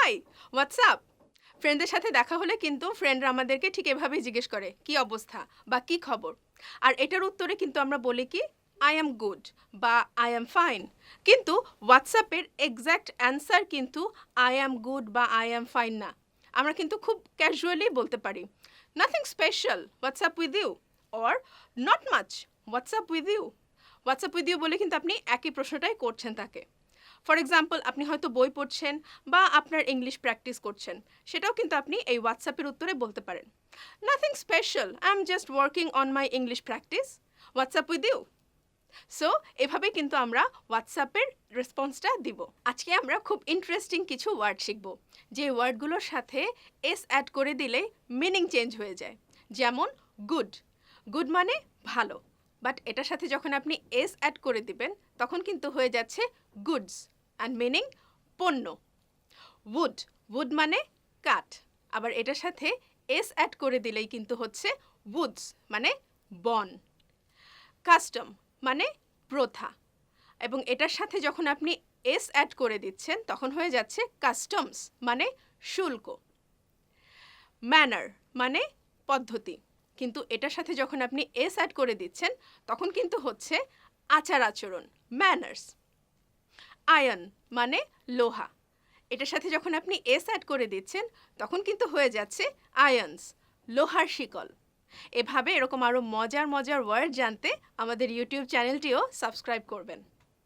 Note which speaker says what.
Speaker 1: High, what's up? ফ্রেন্ডদের সাথে দেখা হলে কিন্তু ফ্রেন্ডরা আমাদেরকে ঠিক এভাবেই জিজ্ঞেস করে, কি অবস্থা বা কি খবর? আর এটার উত্তরে কিন্তু আমরা বলি কি, আই অ্যাম গুড বা আই অ্যাম ফাইন। কিন্তু হোয়াটসঅ্যাপের এক্স্যাক্ট অ্যান্সার কিন্তু আই অ্যাম গুড বা আই অ্যাম ফাইন না। আমরা কিন্তু খুব ক্যাজুয়ালি বলতে পারি, nothing special, what's up with you, or not much, what's up with you. What's up with you বলে কিন্তু আপনি একই প্রশ্নটাই করছেন তাকে। ফর এক্সাম্পল, আপনি হয়তো বই পড়ছেন বা আপনার ইংলিশ প্র্যাকটিস করছেন, সেটাও কিন্তু আপনি এই হোয়াটসঅ্যাপের উত্তরে বলতে পারেন, nothing special, I am just working on my English practice, what's up with you. So এভাবে কিন্তু আমরা হোয়াটসঅ্যাপের রেসপন্সটা দিব। আজকে আমরা খুব ইন্টারেস্টিং কিছু ওয়ার্ড শিখব, যে ওয়ার্ডগুলোর সাথে এস অ্যাড করে দিলে মিনিং চেঞ্জ হয়ে যায়। যেমন গুড, গুড মানে ভালো, বাট এটার সাথে যখন আপনি এস অ্যাড করে দিবেন তখন কিন্তু হয়ে যাচ্ছে গুডস অ্যান্ড মিনিং পণ্য। উড, উড মানে কাঠ, আবার এটার সাথে এস অ্যাড করে দিলেই কিন্তু হচ্ছে উডস মানে বন। কাস্টম মানে প্রথা, এবং এটার সাথে যখন আপনি এস অ্যাড করে দিচ্ছেন তখন হয়ে যাচ্ছে কাস্টমস মানে শুল্ক। ম্যানার মানে পদ্ধতি, কিন্তু এটার সাথে যখন আপনি এস অ্যাড করে দিচ্ছেন তখন কিন্তু হচ্ছে আচার আচরণ, ম্যানার্স। আয়ন মানে লোহা, এটার সাথে যখন আপনি এস অ্যাড করে দিচ্ছেন তখন কিন্তু হয়ে যাচ্ছে আয়ন্স, লোহার শিকল। এভাবে এরকম আরও মজার মজার ওয়ার্ড জানতে আমাদের ইউটিউব চ্যানেলটিও সাবস্ক্রাইব করবেন।